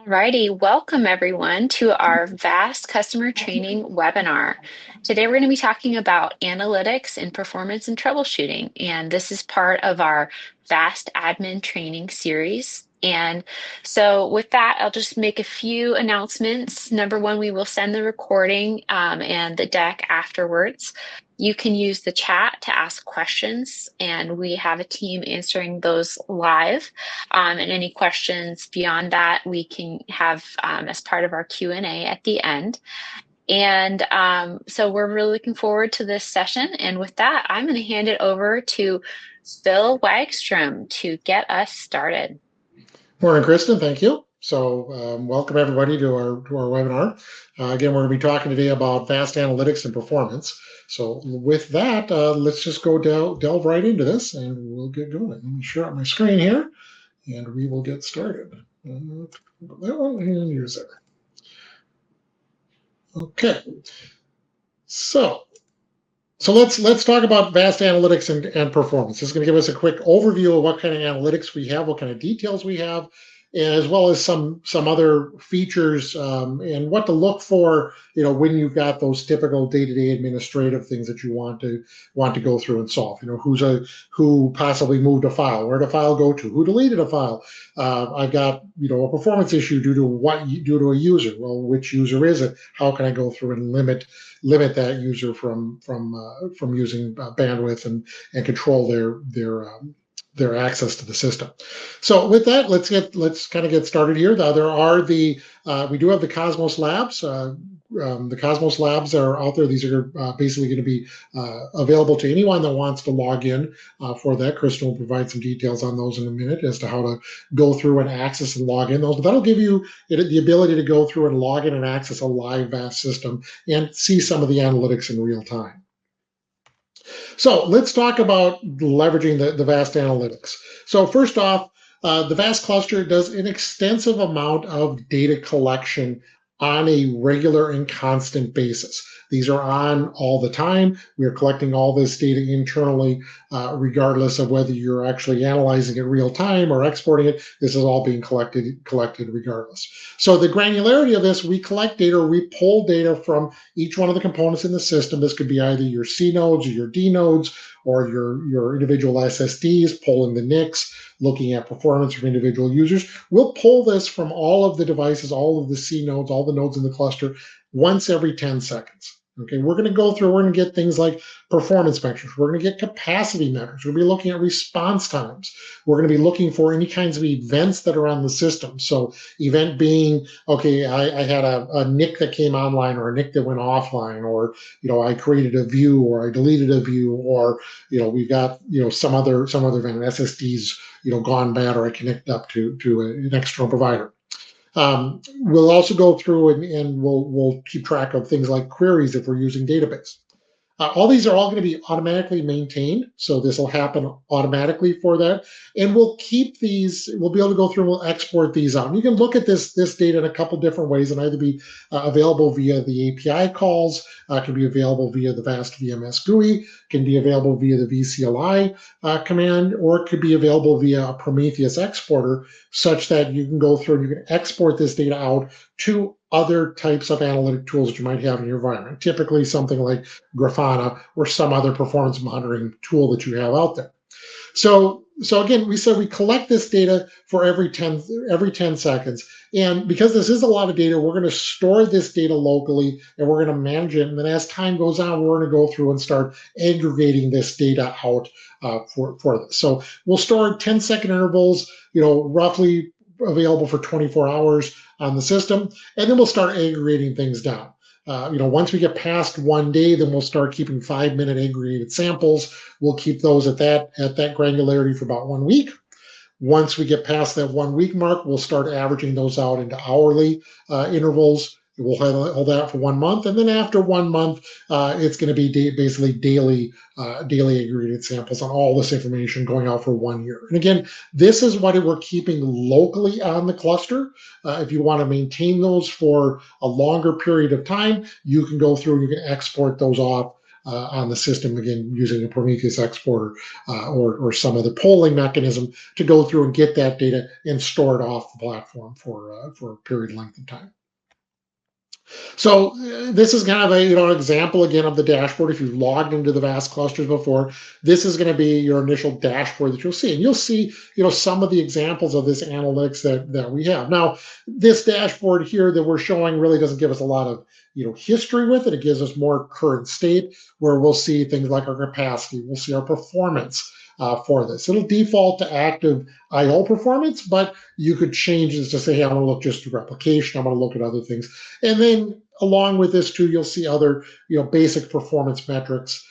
Alrighty, welcome everyone to our VAST customer training webinar. Today we're going to be talking about analytics and performance and troubleshooting, and this is part of our VAST admin training series. And so with that, I'll just make a few announcements. Number one, we will send the recording and the deck afterwards. You can use the chat to ask questions, and we have a team answering those live. And any questions beyond that, we can have as part of our Q&A at the end. And so we're really looking forward to this session. And with that, I'm going to hand it over to Phil Wagstrom to get us started. Morning, Kristen. Thank you. So welcome everybody to our webinar. Again, we're going to be talking today about VAST analytics and performance. So with that, let's just go delve right into this and we'll get going. Let me share out my screen here and we will get started. That one and use it. Okay. So let's talk about VAST analytics and performance. This is going to give us a quick overview of what kind of analytics we have, what kind of details we have, as well as some other features and what to look for, when you've got those typical day-to-day administrative things that you want to go through and solve. Who possibly moved a file, where did a file go to, who deleted a file. I've got a performance issue due to a user. Well, which user is it? How can I go through and limit that user from using bandwidth and control their access to the system. So with that, let's kind of get started here. We do have the Cosmos Labs. The Cosmos Labs are out there. These are basically going to be available to anyone that wants to log in for that. Kristen will provide some details on those in a minute as to how to go through and access and log in those. But that'll give you the ability to go through and log in and access a live VAST system and see some of the analytics in real time. So let's talk about leveraging the VAST analytics. So first off, the VAST cluster does an extensive amount of data collection on a regular and constant basis. These are on all the time. We are collecting all this data internally, regardless of whether you're actually analyzing it real time or exporting it. This is all being collected regardless. So the granularity of this, we collect data, we pull data from each one of the components in the system. This could be either your C nodes or your D nodes or your individual SSDs, pulling the NICs, looking at performance from individual users. We'll pull this from all of the devices, all of the C nodes, all the nodes in the cluster, once every 10 seconds. Okay, we're going to go through, we're going to get things like performance metrics. We're going to get capacity metrics. We're going to be looking at response times. We're going to be looking for any kinds of events that are on the system. So event being, okay, I had a NIC that came online or a NIC that went offline, or, I created a view or I deleted a view, or, we've got, some other event, SSDs, gone bad, or I connect up to an external provider. We'll also go through and we'll keep track of things like queries if we're using database. All these are all going to be automatically maintained, so this will happen automatically for that. And we'll keep these, we'll be able to go through and we'll export these out. And you can look at this data in a couple different ways, and either be available via the API calls, can be available via the VAST VMS GUI, can be available via the VCLI command, or it could be available via a Prometheus exporter, such that you can go through and you can export this data out to other types of analytic tools that you might have in your environment, typically something like Grafana or some other performance monitoring tool that you have out there. So again, we said we collect this data for every 10 seconds. And because this is a lot of data, we're going to store this data locally and we're going to manage it. And then as time goes on, we're going to go through and start aggregating this data out for this. So we'll store 10-second intervals, roughly available for 24 hours on the system. And then we'll start aggregating things down. Once we get past 1 day, then we'll start keeping 5-minute aggregated samples. We'll keep those at that granularity for about 1 week. Once we get past that 1 week mark, we'll start averaging those out into hourly intervals. We'll hold that for 1 month, and then after 1 month, it's going to be basically daily aggregated samples on all this information going out for 1 year. And again, this is what we're keeping locally on the cluster. If you want to maintain those for a longer period of time, you can go through and you can export those off on the system, again, using a Prometheus exporter or some other polling mechanism to go through and get that data and store it off the platform for a period length of time. So this is kind of an example again of the dashboard. If you've logged into the VAST clusters before, this is going to be your initial dashboard that you'll see, and you'll see some of the examples of this analytics that we have. Now, this dashboard here that we're showing really doesn't give us a lot of history with it. It gives us more current state, where we'll see things like our capacity, we'll see our performance for this. It'll default to active I/O performance, but you could change this to say, hey, I want to look just at replication, I want to look at other things. And then along with this too, you'll see other basic performance metrics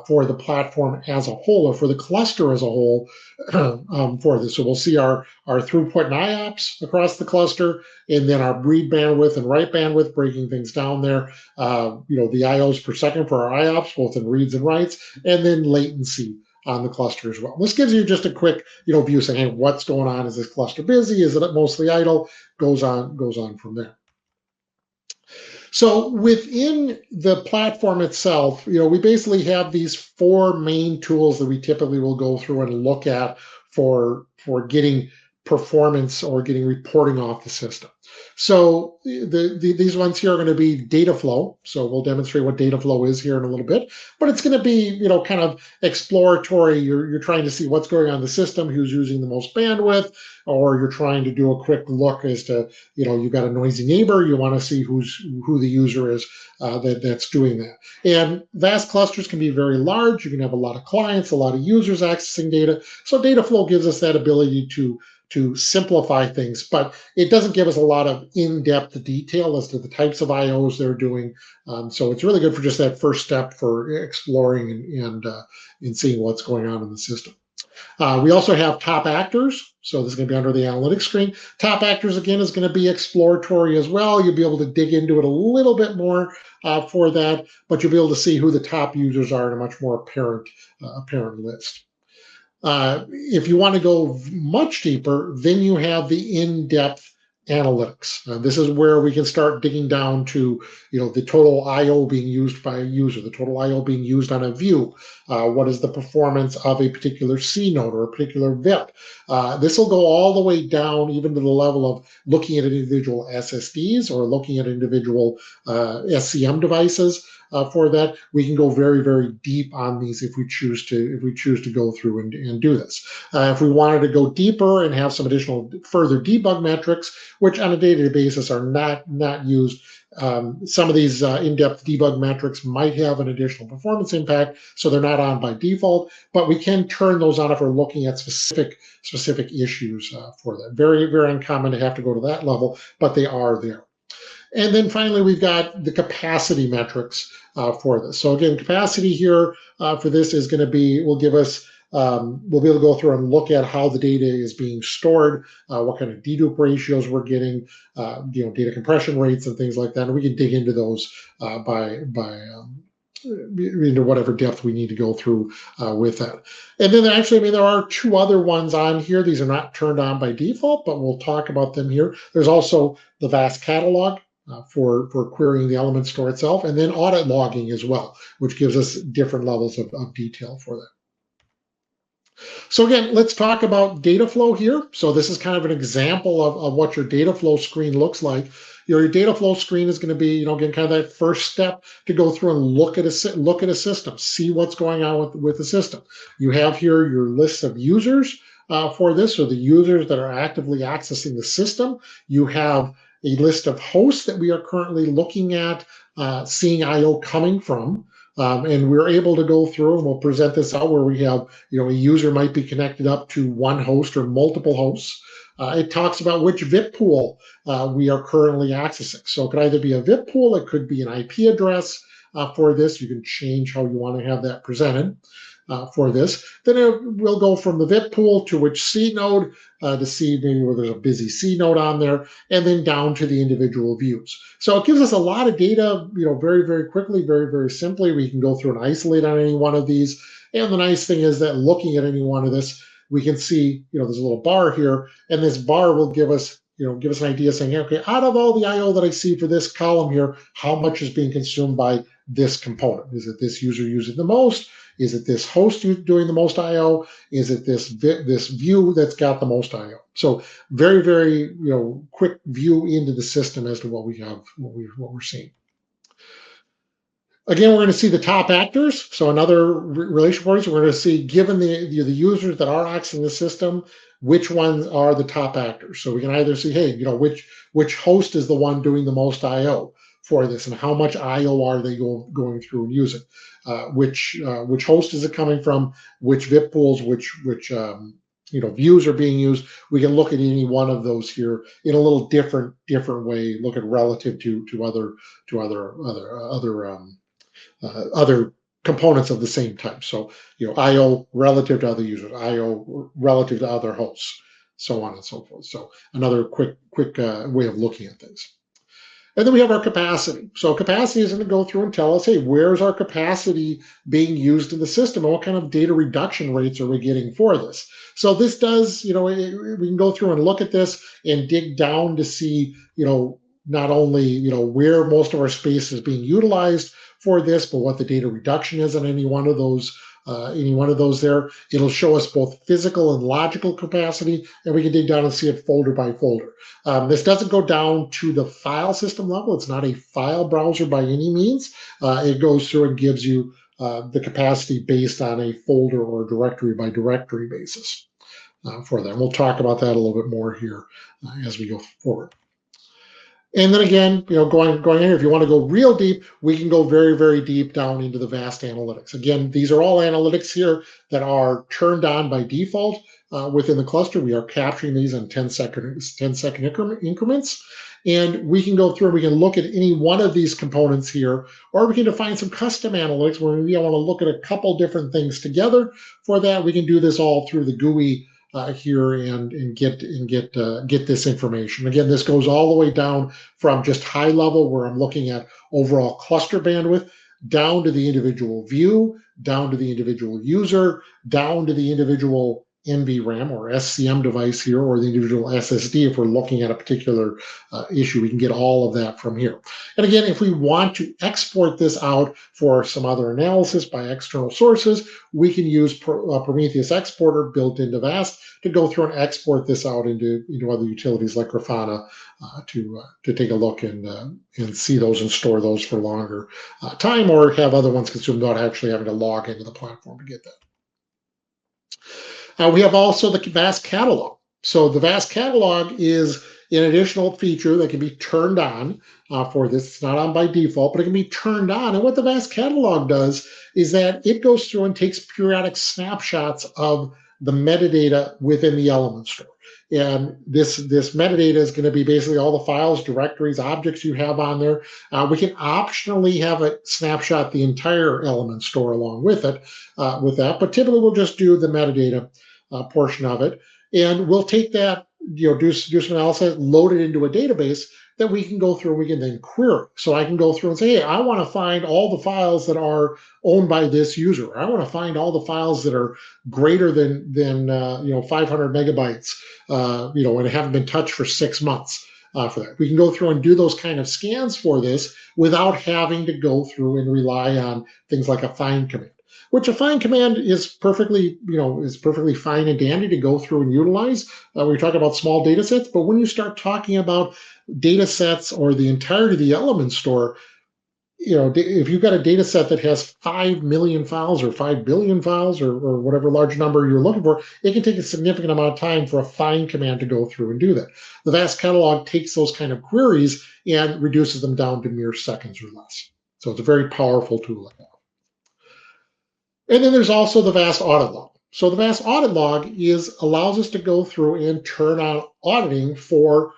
for the platform as a whole, or for the cluster as a whole for this. So we'll see our throughput and IOPS across the cluster, and then our read bandwidth and write bandwidth, breaking things down there. The IOs per second for our IOPS, both in reads and writes, and then latency on the cluster as well. This gives you just a quick view saying, hey, what's going on? Is this cluster busy? Is it mostly idle? Goes on from there. So within the platform itself, we basically have these 4 main tools that we typically will go through and look at for getting performance or getting reporting off the system. So these ones here are going to be data flow. So we'll demonstrate what data flow is here in a little bit, but it's going to be kind of exploratory. You're trying to see what's going on in the system, who's using the most bandwidth, or you're trying to do a quick look as to you've got a noisy neighbor, you want to see who the user is that's doing that. And vast clusters can be very large. You can have a lot of clients, a lot of users accessing data. So data flow gives us that ability to simplify things, but it doesn't give us a lot of in-depth detail as to the types of IOs they're doing. So it's really good for just that first step for exploring and seeing what's going on in the system. We also have top actors. So this is going to be under the analytics screen. Top actors, again, is going to be exploratory as well. You'll be able to dig into it a little bit more for that, but you'll be able to see who the top users are in a much more apparent list. If you want to go much deeper, then you have the in-depth analytics. This is where we can start digging down to the total I/O being used by a user, the total I/O being used on a view. What is the performance of a particular C node or a particular VIP? This will go all the way down even to the level of looking at individual SSDs or looking at individual SCM devices. For that, we can go very, very deep on these if we choose to go through and do this. If we wanted to go deeper and have some additional further debug metrics, which on a day-to-day basis are not used, some of these in-depth debug metrics might have an additional performance impact, so they're not on by default, but we can turn those on if we're looking at specific issues for that. Very, very uncommon to have to go to that level, but they are there. And then finally, we've got the capacity metrics for this. So again, capacity here for this is going to be, will give us, we'll be able to go through and look at how the data is being stored, what kind of dedupe ratios we're getting, data compression rates and things like that. And we can dig into those into whatever depth we need to go through with that. And then actually, there are 2 other ones on here. These are not turned on by default, but we'll talk about them here. There's also the VAST catalog for querying the element store itself, and then audit logging as well, which gives us different levels of detail for that. So again, let's talk about data flow here. So this is kind of an example of what your data flow screen looks like. Your data flow screen is going to be, again, kind of that first step to go through and look at a system, see what's going on with the system. You have here your list of users for this, so the users that are actively accessing the system. You have a list of hosts that we are currently looking at seeing I/O coming from. And we're able to go through, and we'll present this out where we have, a user might be connected up to one host or multiple hosts. It talks about which VIP pool we are currently accessing. So it could either be a VIP pool, it could be an IP address for this. You can change how you want to have that presented for this. Then it will go from the VIP pool to which C node to see maybe where there's a busy C node on there, and then down to the individual views. So it gives us a lot of data, very, very quickly, very, very simply. We can go through and isolate on any one of these. And the nice thing is that looking at any one of this, we can see, there's a little bar here, and this bar will give us an idea saying, okay, out of all the I/O that I see for this column here, how much is being consumed by this component. Is it this user using the most? Is it this host doing the most I/O? Is it this view that's got the most I/O? So very, very quick view into the system as to what we have, what we're seeing. Again, we're going to see the top actors. So another relation for us, we're going to see, given the users that are accessing the system, which ones are the top actors. So we can either see, hey, which host is the one doing the most I/O for this, and how much I/O are they going through and using? Which host is it coming from? Which VIP pools? Which views are being used? We can look at any one of those here in a little different way. Look at relative to other components of the same type. So, I/O relative to other users, I/O relative to other hosts, so on and so forth. So another quick way of looking at things. And then we have our capacity. So capacity is going to go through and tell us, hey, where's our capacity being used in the system, and what kind of data reduction rates are we getting for this? So this does, we can go through and look at this and dig down to see, not only, where most of our space is being utilized for this, but what the data reduction is on any one of those there. It'll show us both physical and logical capacity, and we can dig down and see it folder by folder. This doesn't go down to the file system level. It's not a file browser by any means. It goes through and gives you the capacity based on a folder or directory by directory basis for that. And we'll talk about that a little bit more here as we go forward. And then again, going in, if you want to go real deep, we can go very, very deep down into the vast analytics. Again, these are all analytics here that are turned on by default within the cluster. We are capturing these in 10-second increments. And we can go through and we can look at any one of these components here, or we can define some custom analytics where we want to look at a couple different things together. For that, we can do this all through the GUI here and get this information. Again, this goes all the way down from just high level, where I'm looking at overall cluster bandwidth, down to the individual view, down to the individual user, down to the individual NVRAM or SCM device here, or the individual SSD. If we're looking at a particular issue, we can get all of that from here. And again, if we want to export this out for some other analysis by external sources, we can use Prometheus Exporter built into VAST to go through and export this out into other utilities like Grafana to take a look and see those and store those for longer time, or have other ones consumed without actually having to log into the platform to get that. We have also the VAST catalog. So the VAST catalog is an additional feature that can be turned on for this. It's not on by default, but it can be turned on. And what the VAST catalog does is that it goes through and takes periodic snapshots of the metadata within the element store. And this metadata is going to be basically all the files, directories, objects you have on there. We can optionally have it snapshot the entire element store along with it, with that. But typically, we'll just do the metadata portion of it, and we'll take that, do some analysis, load it into a database that we can go through and we can then query. So I can go through and say, hey, I want to find all the files that are owned by this user. I want to find all the files that are greater than 500 megabytes, and haven't been touched for 6 months. For that, we can go through and do those kind of scans for this without having to go through and rely on things like a find command. Which a find command is perfectly fine and dandy to go through and utilize. We talk about small data sets, but when you start talking about data sets or the entirety of the element store, if you've got a data set that has 5 million files or 5 billion files or whatever large number you're looking for, it can take a significant amount of time for a find command to go through and do that. The VAST catalog takes those kind of queries and reduces them down to mere seconds or less. So it's a very powerful tool. And then there's also the VAST audit log. So the VAST audit log allows us to go through and turn on auditing for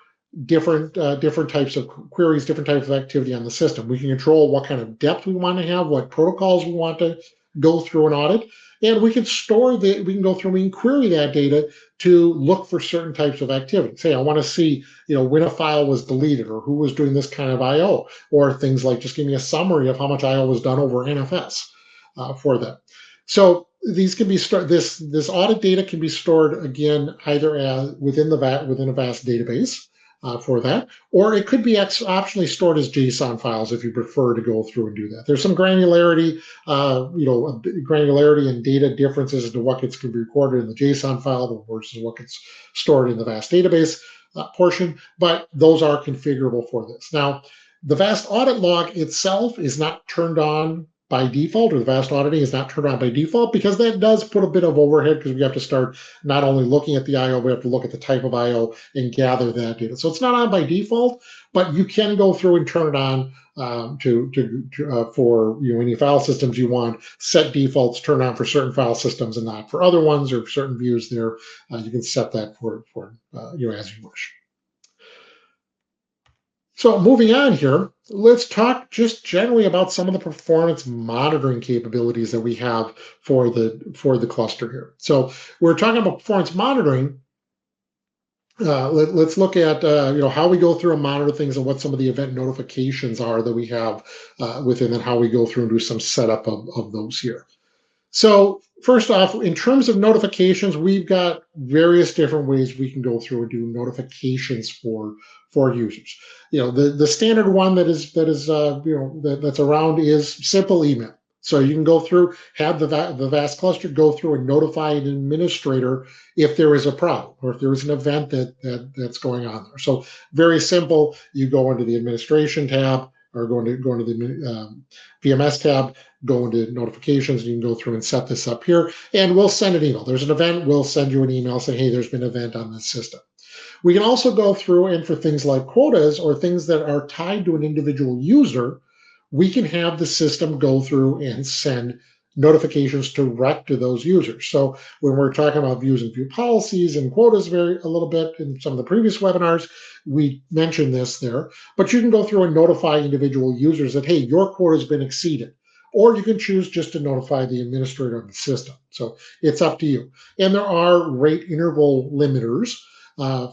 different types of queries, different types of activity on the system. We can control what kind of depth we want to have, what protocols we want to go through and audit, and we can go through and we can query that data to look for certain types of activity. Say, I want to see, when a file was deleted or who was doing this kind of I/O, or things like just give me a summary of how much I/O was done over NFS for that. So these can be stored. This audit data can be stored again either within a VAST database, for that, or it could be optionally stored as JSON files if you prefer to go through and do that. There's some granularity, granularity and data differences as to what gets can be recorded in the JSON file versus what gets stored in the VAST database portion, but those are configurable for this. Now, the VAST audit log itself is not turned on by default, or the VAST auditing is not turned on by default, because that does put a bit of overhead, because we have to start not only looking at the IO, we have to look at the type of IO and gather that data. So it's not on by default, but you can go through and turn it on for any file systems you want. Set defaults, turn on for certain file systems and not for other ones, or certain views there. You can set that for as you wish. So moving on here, let's talk just generally about some of the performance monitoring capabilities that we have for the cluster here. So we're talking about performance monitoring. Let's look at how we go through and monitor things and what some of the event notifications are that we have within, and how we go through and do some setup of those here. So first off, in terms of notifications, we've got various different ways we can go through and do notifications for users. The standard one that's around is simple email. So you can go through, have the VAST cluster go through and notify an administrator if there is a problem or if there is an event that's going on there. So very simple. You go into the administration tab, or go into the VMS tab, go into notifications, and you can go through and set this up here, and we'll send an email. There's an event, we'll send you an email saying, hey, there's been an event on this system. We can also go through, and for things like quotas or things that are tied to an individual user, we can have the system go through and send notifications direct to those users. So when we're talking about views and view policies and quotas a little bit in some of the previous webinars, we mentioned this there, but you can go through and notify individual users that, hey, your quota has been exceeded. Or you can choose just to notify the administrator of the system. So it's up to you. And there are rate interval limiters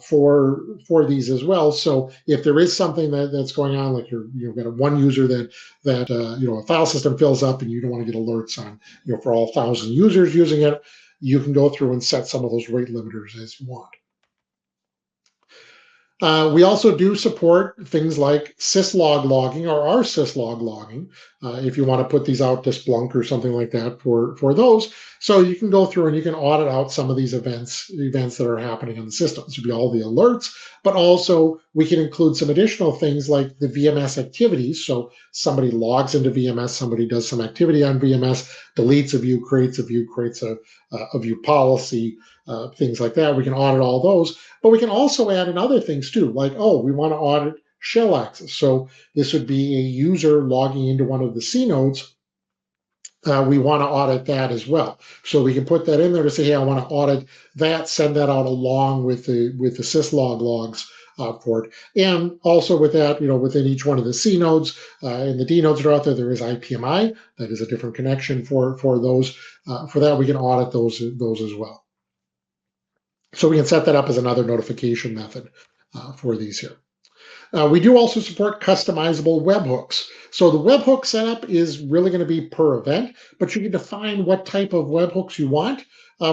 for these as well. So if there is something that's going on, like you've got one user that a file system fills up and you don't want to get alerts on for all 1,000 users using it, you can go through and set some of those rate limiters as you want. We also do support things like syslog logging or our syslog logging if you want to put these out to Splunk or something like that for those. So you can go through and you can audit out some of these events that are happening on the system. This would be all the alerts, but also we can include some additional things like the VMS activities. So somebody logs into VMS, somebody does some activity on VMS, deletes a view, creates a view policy, things like that. We can audit all those, but we can also add in other things too, like, we want to audit shell access. So this would be a user logging into one of the C nodes. We want to audit that as well. So we can put that in there to say, hey, I want to audit that, send that out along with the syslog logs for it. And also with that, within each one of the C nodes and the D nodes that are out there, there is IPMI. That is a different connection for those. For that, we can audit those as well. So we can set that up as another notification method for these here. We do also support customizable webhooks. So the webhook setup is really going to be per event, but you can define what type of webhooks you want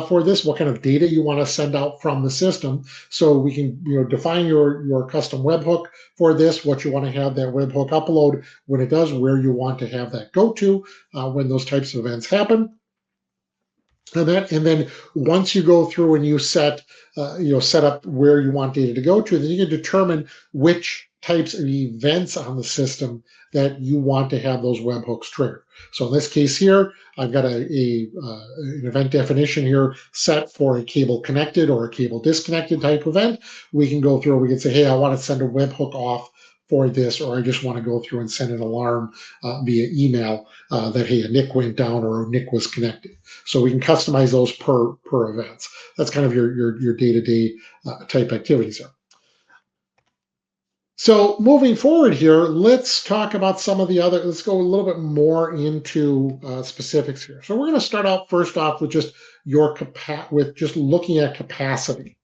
for this, what kind of data you want to send out from the system. So we can define your custom webhook for this, what you want to have that webhook upload when it does, where you want to have that go to when those types of events happen. And then once you go through and you set up where you want data to go to, then you can determine which types of events on the system that you want to have those webhooks trigger. So in this case here, I've got an event definition here set for a cable connected or a cable disconnected type event. We can go through, we can say, hey, I want to send a webhook off for this, or I just want to go through and send an alarm via email that, hey, a NIC went down or a NIC was connected. So we can customize those per events. That's kind of your day-to-day type activities there. So moving forward here, let's talk about some of the other, let's go a little bit more into specifics here. So we're going to start out first off with just looking at capacity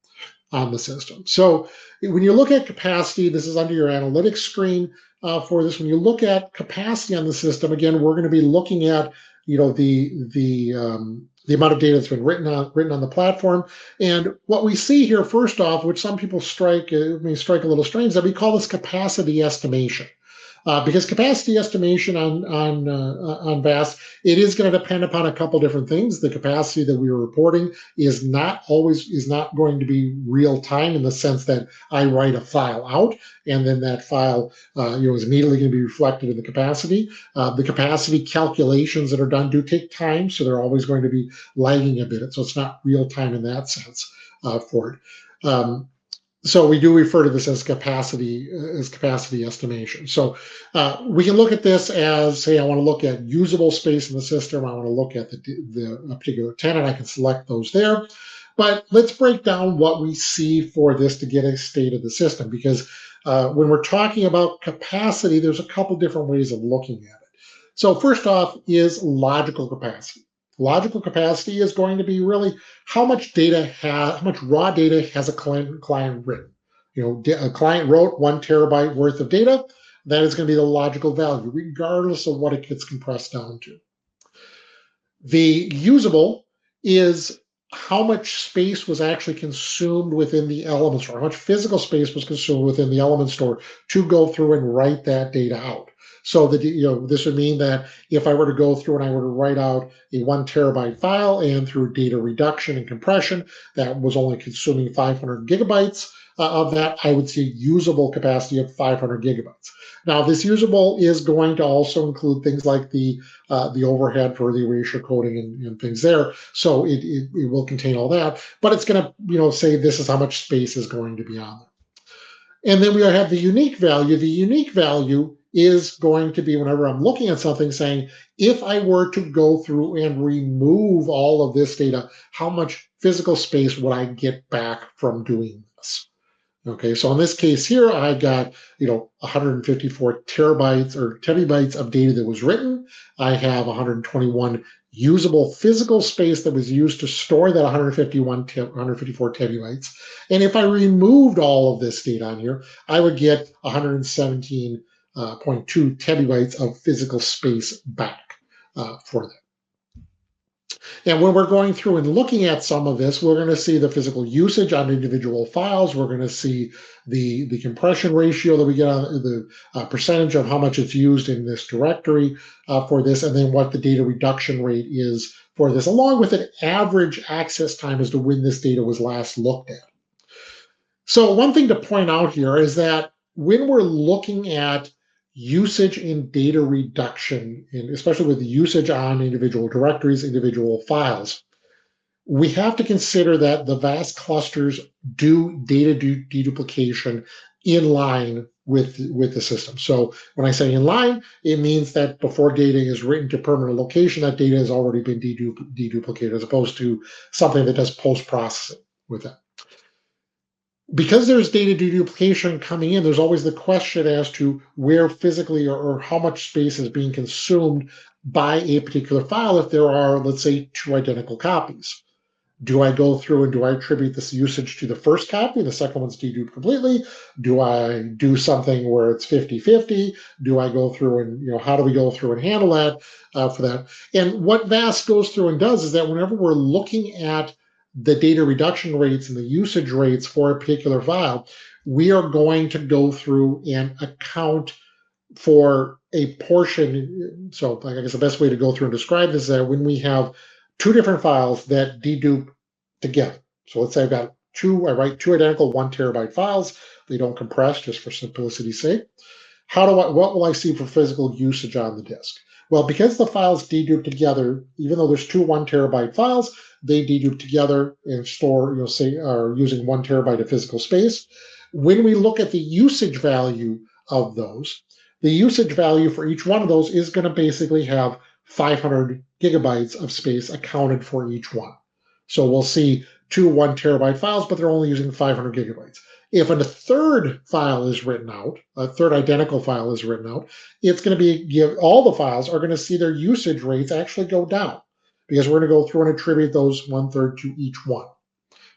on the system. So when you look at capacity, this is under your analytics screen for this. When you look at capacity on the system, again, we're going to be looking at the amount of data that's been written on the platform. And what we see here, first off, which some people may strike a little strange, that we call this capacity estimation. Because capacity estimation on VAST, it is going to depend upon a couple different things. The capacity that we are reporting is not going to be real time, in the sense that I write a file out and then that file is immediately going to be reflected in the capacity. The capacity calculations that are done do take time, so they're always going to be lagging a bit. So it's not real time in that sense for it. So we do refer to this as capacity estimation. So we can look at this as, say, I want to look at usable space in the system. I want to look at a particular tenant. I can select those there. But let's break down what we see for this to get a state of the system, because when we're talking about capacity, there's a couple different ways of looking at it. So first off is logical capacity. Logical capacity is going to be really how much raw data has a client written. A client wrote 1 terabyte worth of data. That is going to be the logical value, regardless of what it gets compressed down to. The usable is how much space was actually consumed within the element store, how much physical space was consumed within the element store to go through and write that data out. So that this would mean that if I were to go through and I were to write out a 1 terabyte file, and through data reduction and compression, that was only consuming 500 gigabytes of that, I would see usable capacity of 500 gigabytes. Now, this usable is going to also include things like the overhead for the erasure coding and things there. So it will contain all that, but it's going to say this is how much space is going to be on there. And then we have the unique value. The unique value is going to be, whenever I'm looking at something, saying, if I were to go through and remove all of this data, how much physical space would I get back from doing this? Okay, so in this case here, I got 154 terabytes or terabytes of data that was written. I have 121 usable physical space that was used to store that 154 terabytes. And if I removed all of this data on here, I would get 117.2 terabytes of physical space back for that. And when we're going through and looking at some of this, we're going to see the physical usage on individual files. We're going to see the compression ratio that we get on the percentage of how much it's used in this directory for this, and then what the data reduction rate is for this, along with an average access time as to when this data was last looked at. So one thing to point out here is that when we're looking at usage in data reduction, and especially with the usage on individual directories, individual files, we have to consider that the VAST clusters do data deduplication in line with the system. So when I say in line, it means that before data is written to permanent location, that data has already been deduplicated, as opposed to something that does post-processing with that. Because there's data deduplication coming in, there's always the question as to where physically or how much space is being consumed by a particular file if there are, let's say, 2 identical copies. Do I go through and do I attribute this usage to the first copy? The second one's deduped completely. Do I do something where it's 50-50? Do I go through and, how do we go through and handle that for that? And what VAST goes through and does is that whenever we're looking at the data reduction rates and the usage rates for a particular file, we are going to go through and account for a portion. So I guess the best way to go through and describe this is that when we have 2 different files that dedupe together. So let's say I write 2 identical 1 terabyte files. They don't compress, just for simplicity's sake. What will I see for physical usage on the disk? Well, because the files dedupe together, even though there's 2 1 terabyte files, they dedupe together and store, are using 1 terabyte of physical space. When we look at the usage value of those, the usage value for each one of those is going to basically have 500 gigabytes of space accounted for each one. So we'll see 2 1 terabyte files, but they're only using 500 gigabytes. If a third file is written out, a third identical file is written out, it's going to be all the files are going to see their usage rates actually go down, because we're going to go through and attribute those 1/3 to each one.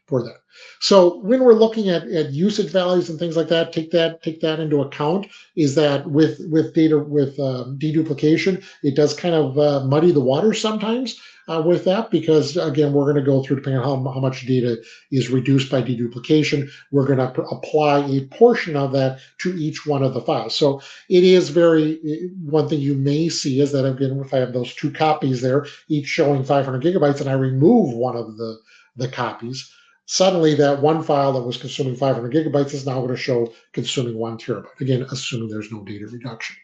for that. So when we're looking at usage values and things like that, take that into account. Is that with data with deduplication, it does kind of muddy the water sometimes with that, because again, we're going to go through, depending on how much data is reduced by deduplication, we're going to apply a portion of that to each one of the files. So it is one thing you may see is that, again, if I have those two copies there, each showing 500 gigabytes, and I remove one of the copies, suddenly that one file that was consuming 500 gigabytes is now going to show consuming 1 terabyte. Again, assuming there's no data reduction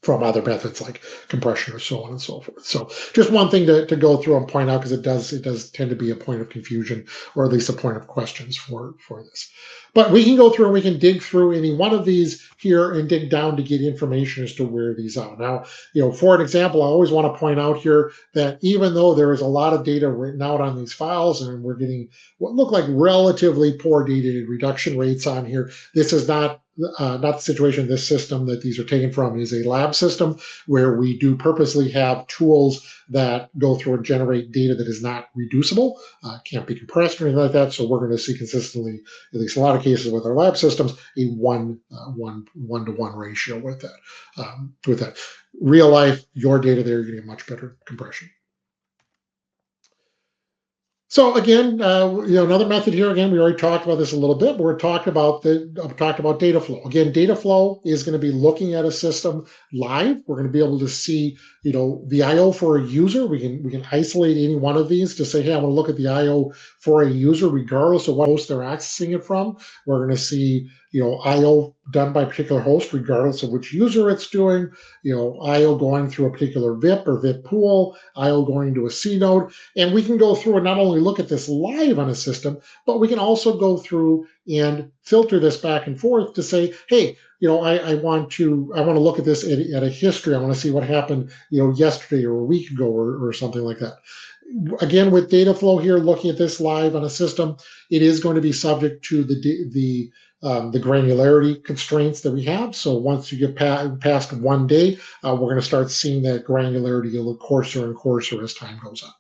from other methods like compression or so on and so forth. So just one thing to go through and point out, because it does tend to be a point of confusion, or at least a point of questions for this. But we can go through and we can dig through any one of these here and dig down to get information as to where these are. Now, for an example, I always want to point out here that even though there is a lot of data written out on these files, and we're getting what look like relatively poor data reduction rates on here, this is not the situation. This system that these are taken from is a lab system where we do purposely have tools that go through and generate data that is not reducible, can't be compressed or anything like that. So we're going to see consistently, at least in a lot of cases with our lab systems, a one-to-one ratio with that. Real life, your data there, you're getting much better compression. So again, another method here. Again, we already talked about this a little bit, but we're talking about data flow. Again, data flow is going to be looking at a system live. We're going to be able to see, the I/O for a user. We can isolate any one of these to say, hey, I want to look at the I/O for a user, regardless of what host they're accessing it from. We're going to see, I/O done by a particular host, regardless of which user it's doing. I/O going through a particular VIP or VIP pool, I/O going to a C node, and we can go through and not only look at this live on a system, but we can also go through and filter this back and forth to say, hey, I want to look at this at a history. I want to see what happened, yesterday or a week ago or something like that. Again, with data flow here, looking at this live on a system, it is going to be subject to the granularity constraints that we have. So once you get past 1 day, we're going to start seeing that granularity a little coarser and coarser as time goes on.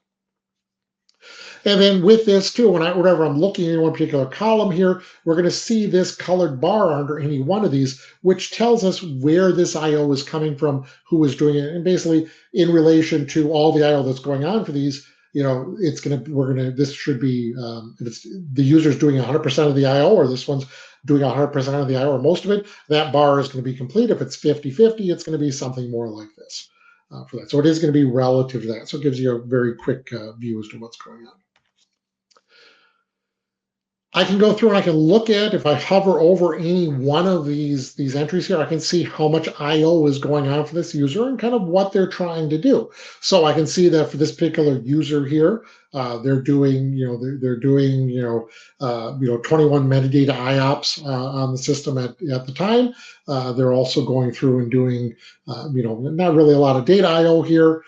And then with this too, whenever I'm looking at one particular column here, we're going to see this colored bar under any one of these, which tells us where this I/O is coming from, who is doing it, and basically in relation to all the I/O that's going on for these. This should be, if it's the user's doing 100% of the I/O, or this one's doing 100% of the I/O or most of it, that bar is going to be complete. If it's 50-50, it's going to be something more like this for that. So it is going to be relative to that. So it gives you a very quick view as to what's going on. I can go through and I can look at, if I hover over any one of these entries here, I can see how much I/O is going on for this user and kind of what they're trying to do. So I can see that for this particular user here, they're doing 21 metadata IOPS on the system at the time. They're also going through and doing, not really a lot of data I/O here.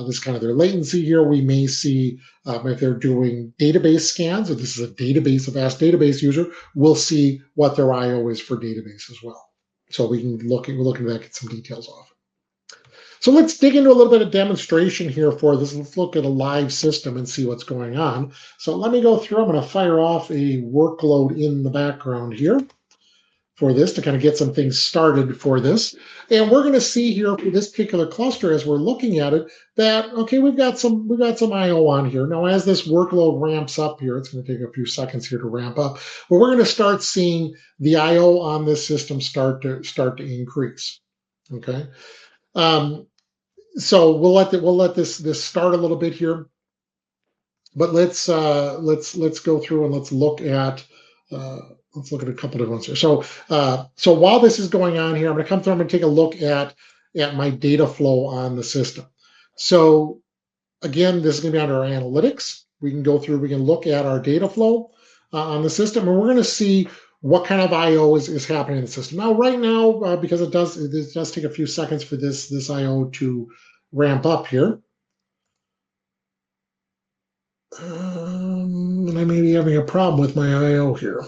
This is kind of their latency here. We may see if they're doing database scans, if this is a vast database user, we'll see what their I/O is for database as well. So we're looking at that, get some details off. So let's dig into a little bit of demonstration here for this. Let's look at a live system and see what's going on. So let me go through. I'm going to fire off a workload in the background here for this to kind of get some things started for this. And we're going to see here for this particular cluster, as we're looking at it, that, okay, we've got some I/O on here. Now, as this workload ramps up here, it's going to take a few seconds here to ramp up, but we're going to start seeing the I/O on this system start to increase. Okay. So we'll let this start a little bit here, but let's go through and let's look at a couple of ones here. So while this is going on here, I'm going to come through. I'm going to take a look at my data flow on the system. So again, this is going to be under our analytics. We can go through. We can look at our data flow on the system, and we're going to see what kind of I/O is happening in the system. Now, right now, because it does take a few seconds for this I/O to ramp up here. And I may be having a problem with my I/O here.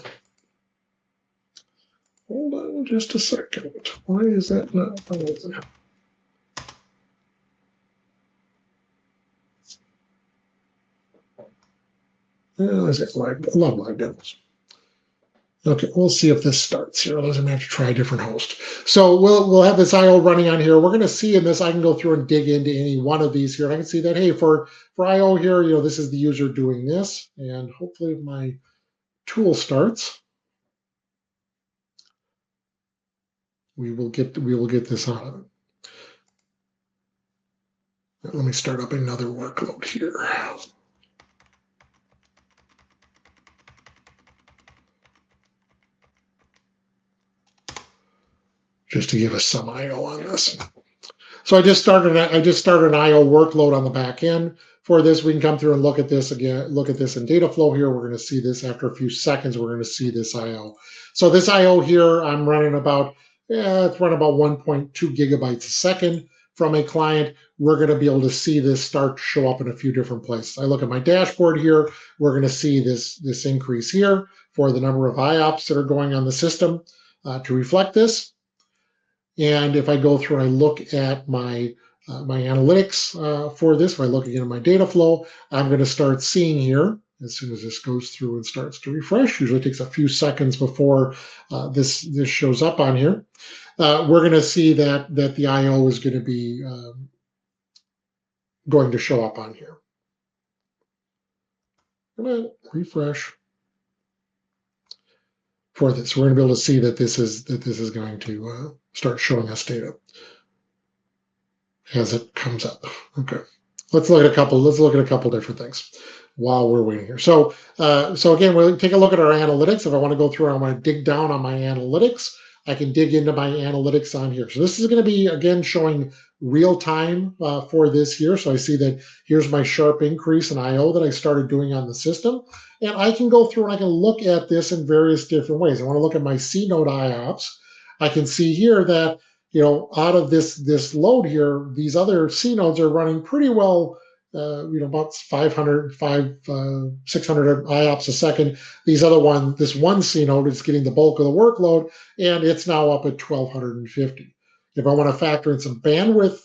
Hold on just a second. Why is that not? I love live demos. Okay, we'll see if this starts here. Otherwise, I'm gonna have to try a different host. So we'll have this IO running on here. We're gonna see in this, I can go through and dig into any one of these here. And I can see that, hey, for IO here, this is the user doing this. And hopefully my tool starts. We will get this out of it. Let me start up another workload here. Just to give us some IO on this. So I just started an IO workload on the back end for this. We can come through and look at this again, look at this in data flow here. We're going to see this after a few seconds. We're going to see this IO. So this IO here, I'm running about, it's running about 1.2 gigabytes a second from a client. We're going to be able to see this start to show up in a few different places. I look at my dashboard here. We're going to see this increase here for the number of IOPS that are going on the system to reflect this. And if I go through and I look at my analytics for this, if I look again at my data flow, I'm going to start seeing here, as soon as this goes through and starts to refresh, usually takes a few seconds before this shows up on here. We're going to see that the IO is going to be going to show up on here. Come on, refresh. For this, we're going to be able to see that this is going to start showing us data as it comes up. Okay, let's look at a couple different things while we're waiting here. So again, we'll take a look at our analytics. If I want to go through, I want to dig down on my analytics. I can dig into my analytics on here. So this is going to be again showing real time for this here. So I see that here's my sharp increase in IO that I started doing on the system. And I can go through and I can look at this in various different ways. I want to look at my C node IOPS. I can see here that, out of this load here, these other C nodes are running pretty well, about 600 IOPS a second. This one C node is getting the bulk of the workload, and it's now up at 1250. If I want to factor in some bandwidth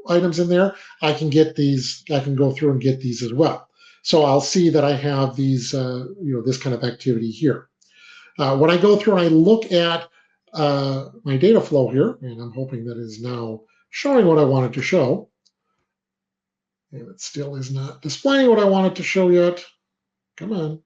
items in there, I can get these. I can go through and get these as well. So I'll see that I have these, this kind of activity here. When I go through and I look at my data flow here, and I'm hoping that is now showing what I wanted to show, and it still is not displaying what I wanted to show yet. Come on.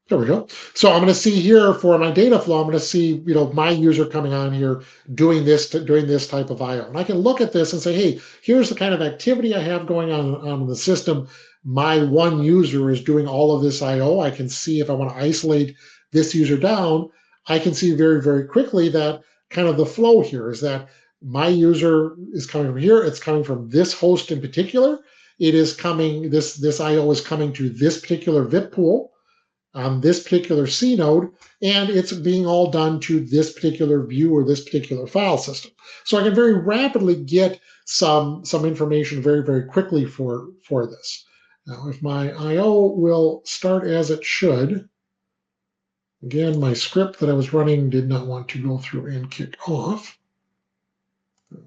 There we go. So I'm going to see here for my data flow, I'm going to see, my user coming on here doing this type of IO. And I can look at this and say, hey, here's the kind of activity I have going on the system. My one user is doing all of this IO. I can see if I want to isolate this user down, I can see very, very quickly that kind of the flow here is that my user is coming from here. It's coming from this host in particular. It is coming, this IO is coming to this particular VIP pool on this particular C node, and it's being all done to this particular view or this particular file system. So I can very rapidly get some information very, very quickly for this. Now, if my IO will start as it should, again, my script that I was running did not want to go through and kick off.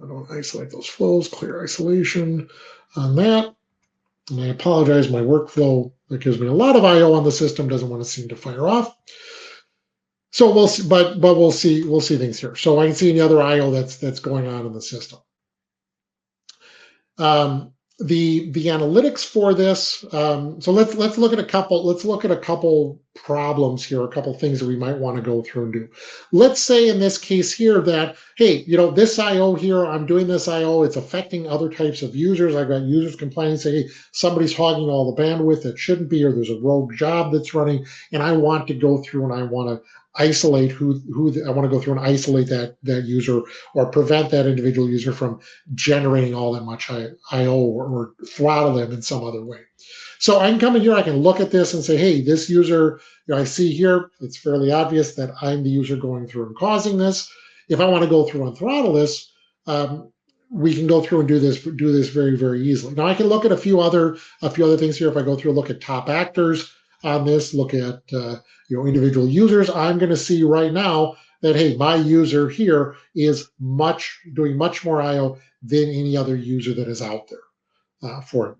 I don't isolate those flows, clear isolation on that. And I apologize, my workflow that gives me a lot of IO on the system doesn't want to seem to fire off. So we'll see, but we'll see things here. So I can see any other IO that's going on in the system. The analytics for this. So let's look at a couple problems here, a couple things that we might want to go through and do. Let's say in this case here that, hey, this IO here, I'm doing this IO, it's affecting other types of users. I've got users complaining, saying, hey, somebody's hogging all the bandwidth that shouldn't be, or there's a rogue job that's running, and I want to go through and I want to isolate I want to go through and isolate that user or prevent that individual user from generating all that much IO or throttle them in some other way. So I can come in here, I can look at this and say, hey, this user, I see here, it's fairly obvious that I'm the user going through and causing this. If I want to go through and throttle this, we can go through and do this very, very easily. Now I can look at a few other things here. If I go through and look at top actors on this, look at individual users, I'm going to see right now that, hey, my user here is doing much more IO than any other user that is out there for it.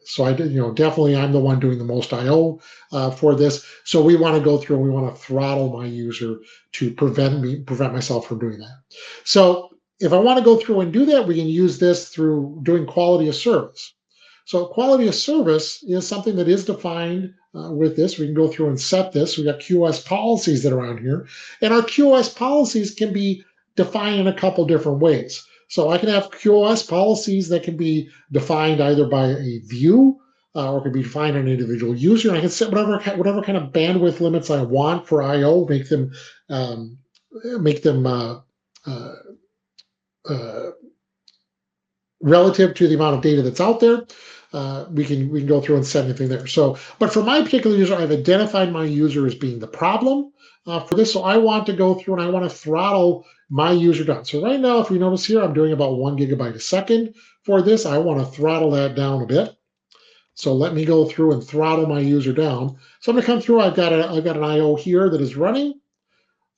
So I did, definitely I'm the one doing the most IO for this. So we want to go through and we want to throttle my user to prevent myself from doing that. So if I want to go through and do that, we can use this through doing quality of service. So quality of service is something that is defined with this. We can go through and set this. We got QoS policies that are on here, and our QoS policies can be defined in a couple different ways. So I can have QoS policies that can be defined either by a view or can be defined on an individual user. And I can set whatever kind of bandwidth limits I want for I/O, make them relative to the amount of data that's out there. We can go through and set anything there. So, but for my particular user, I've identified my user as being the problem for this. So I want to go through and I want to throttle my user down. So right now, if we notice here, I'm doing about 1 gigabyte a second for this. I want to throttle that down a bit. So let me go through and throttle my user down. So I'm going to come through. I've got an I/O here that is running.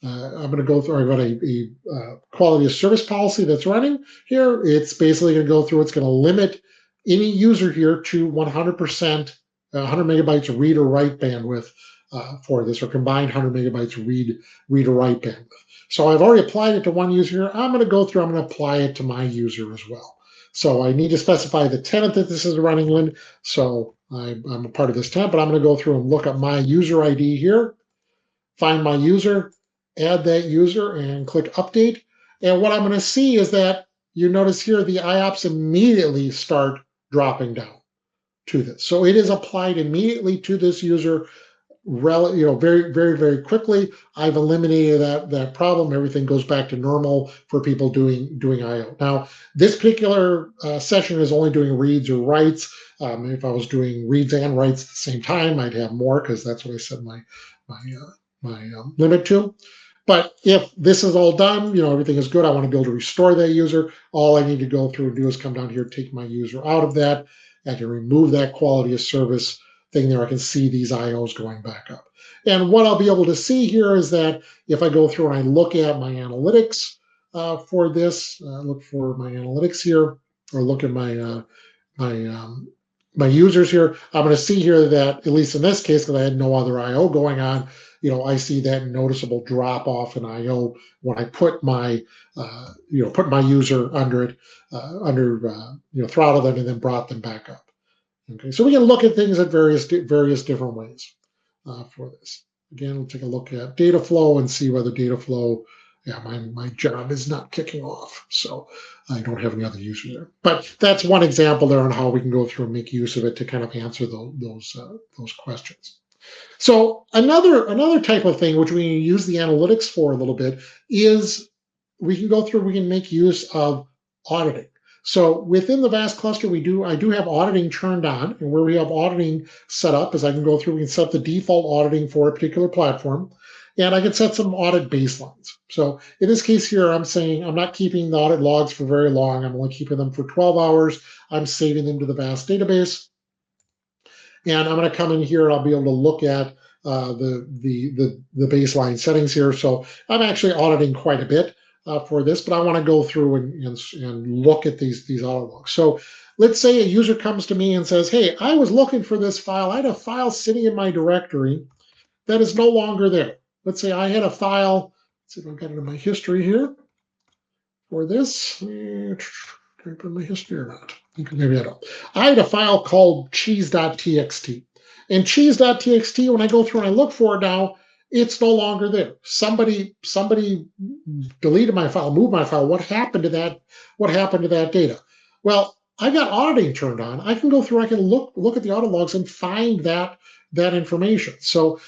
I'm going to go through. I've got a quality of service policy that's running here. It's basically going to go through. It's going to limit any user here to 100%, 100 megabytes read or write bandwidth for this, or combined 100 megabytes read or write bandwidth. So I've already applied it to one user here. I'm going to go through. I'm going to apply it to my user as well. So I need to specify the tenant that this is running in. So I'm a part of this tenant, but I'm going to go through and look at my user ID here, find my user, add that user, and click update. And what I'm going to see is that you notice here the IOPS immediately start dropping down to this. So it is applied immediately to this user, very, very, very quickly. I've eliminated that problem. Everything goes back to normal for people doing I/O. Now, this particular session is only doing reads or writes. If I was doing reads and writes at the same time, I'd have more because that's what I set my limit to. But if this is all done, everything is good, I want to be able to restore that user. All I need to go through and do is come down here, take my user out of that. I can remove that quality of service thing there. I can see these IOs going back up. And what I'll be able to see here is that if I go through and I look at my analytics for this, look for my analytics here, or look at my users here, I'm going to see here that, at least in this case, because I had no other IO going on, I see that noticeable drop off in IO when I put my user under it, throttle them and then brought them back up. Okay, so we can look at things at various different ways for this. Again, we'll take a look at data flow and see whether data flow, my job is not kicking off, so I don't have any other users there. But that's one example there on how we can go through and make use of it to kind of answer those questions. So another type of thing which we use the analytics for a little bit is we can make use of auditing. So within the VAST cluster, I do have auditing turned on, and where we have auditing set up is I can go through, we can set the default auditing for a particular platform, and I can set some audit baselines. So in this case here, I'm saying I'm not keeping the audit logs for very long. I'm only keeping them for 12 hours. I'm saving them to the VAST database. And I'm going to come in here and I'll be able to look at the baseline settings here. So I'm actually auditing quite a bit for this, but I want to go through and look at these audit logs. So let's say a user comes to me and says, hey, I was looking for this file. I had a file sitting in my directory that is no longer there. Let's say I had a file. Let's see if I've got it in my history here for this. Can I put in my history or not? Maybe I don't. I had a file called cheese.txt. And cheese.txt, when I go through and I look for it now, it's no longer there. Somebody deleted my file, moved my file. What happened to that? What happened to that data? Well, I got auditing turned on. I can go through, I can look at the audit logs and find that information. So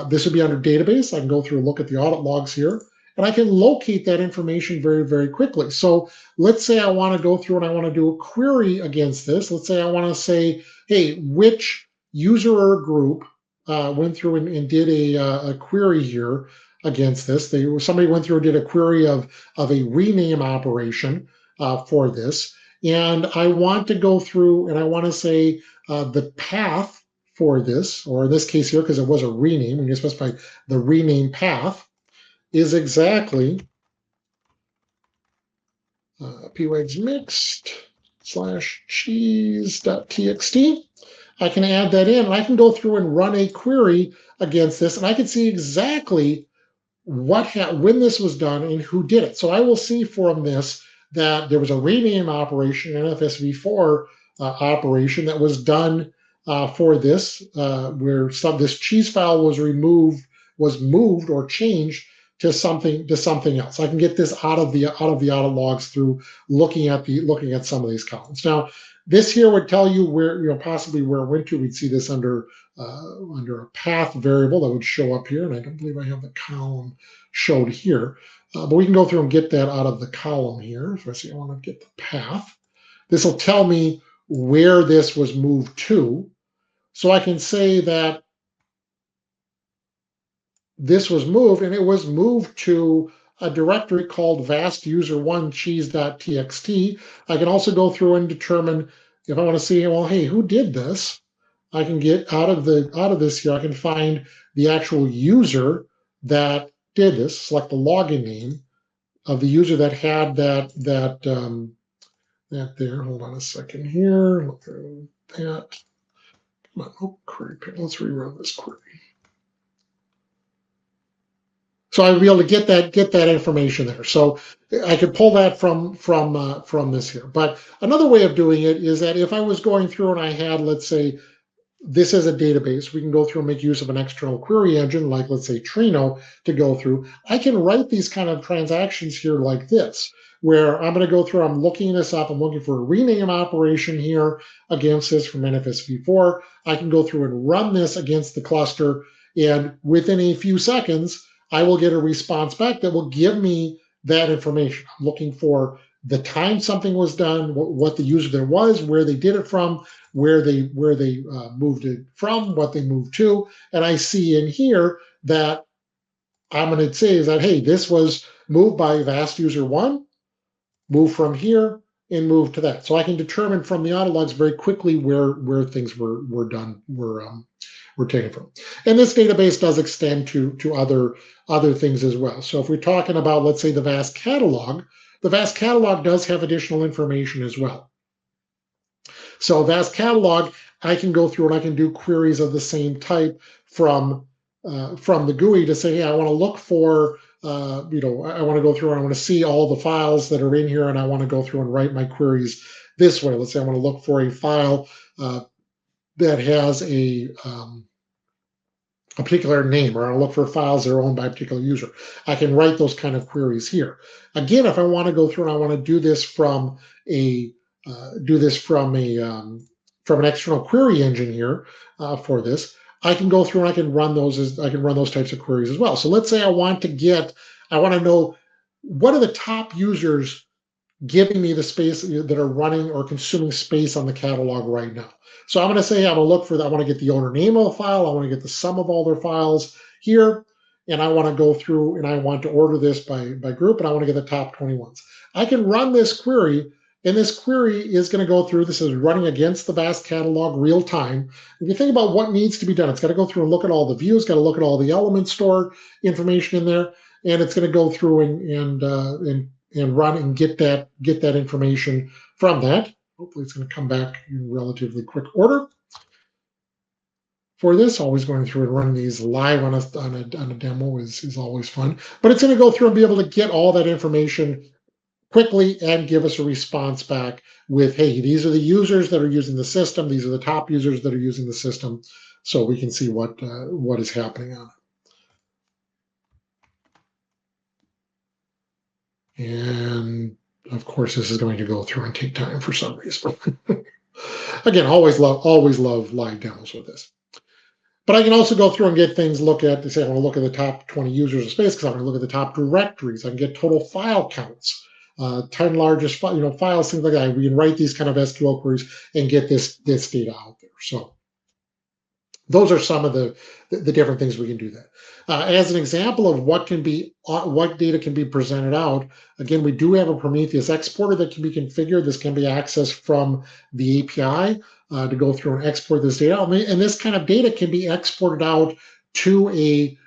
this would be under database. I can go through and look at the audit logs here, and I can locate that information very, very quickly. So let's say I want to go through and I want to do a query against this. Let's say I want to say, hey, which user group went through and did a query here against this. Somebody went through and did a query of a rename operation for this. And I want to go through and I want to say the path for this, or in this case here, because it was a rename, when you specify the rename path, is exactly pwags mixed / cheese.txt. I can add that in, and I can go through and run a query against this, and I can see exactly when this was done and who did it. So I will see from this that there was a rename operation, an NFSv4 operation that was done for this, where this cheese file was moved or changed to something else. I can get this out of the audit logs through looking at some of these columns. Now, this here would tell you where, possibly where it went to. We'd see this under a path variable that would show up here, and I don't believe I have the column showed here, but we can go through and get that out of the column here. So I see I want to get the path. This will tell me where this was moved to. So I can say that this was moved, and it was moved to a directory called vastuser1 cheese.txt. I can also go through and determine if I want to see, well, hey, who did this? I can get out of this here. I can find the actual user that did this. Select the login name of the user that had that there. Hold on a second here. Look at that. Come on, query. Let's rerun this query. So I'd be able to get that information there. So I could pull that from this here. But another way of doing it is that if I was going through and I had, let's say, this is a database, we can go through and make use of an external query engine, like let's say Trino, to go through. I can write these kind of transactions here like this, where I'm going to go through, I'm looking this up, I'm looking for a rename operation here against this from NFSv4. I can go through and run this against the cluster, and within a few seconds, I will get a response back that will give me that information. I'm looking for the time something was done, what the user there was, where they did it from, where they moved it from, what they moved to, and I see in here that I'm going to say is that, hey, this was moved by vastuser1, moved from here, and moved to that. So I can determine from the audit logs very quickly where things were done, were taken from. And this database does extend to other things as well. So if we're talking about, let's say, the VAST catalog, the VAST catalog does have additional information as well. So VAST catalog, I can go through and I can do queries of the same type from the GUI to say, hey, I want to look for, I want to go through and I want to see all the files that are in here, and I want to go through and write my queries this way. Let's say I want to look for a file that has a particular name, or I want to look for files that are owned by a particular user. I can write those kind of queries here. Again, if I want to go through and I want to do this from an external query engine here for this, I can go through and I can run those types of queries as well. So let's say I want to know what are the top users giving me the space that are running or consuming space on the catalog right now. So I'm going to say I want to get the owner name of the file, I want to get the sum of all their files here, and I want to go through and I want to order this by group, and I want to get the top 20 ones. I can run this query, and this query is going to go through, this is running against the VAST catalog real time. If you think about what needs to be done, it's got to go through and look at all the views, got to look at all the element store information in there, and it's going to go through and run and get that information from that. Hopefully it's going to come back in relatively quick order. For this, always going through and running these live on a demo is always fun. But it's going to go through and be able to get all that information quickly and give us a response back with, hey, these are the users that are using the system. These are the top users that are using the system. So we can see what is happening on it. And of course, this is going to go through and take time for some reason. Again, always love live demos with this. But I can also go through and get things, say I want to look at the top 20 users of space because I'm going to look at the top directories. I can get total file counts, 10 largest files, things like that. We can write these kind of SQL queries and get this data out there. So those are some of the different things we can do that. As an example of what data can be presented out, again, we do have a Prometheus exporter that can be configured. This can be accessed from the API to go through and export this data out. And this kind of data can be exported out to a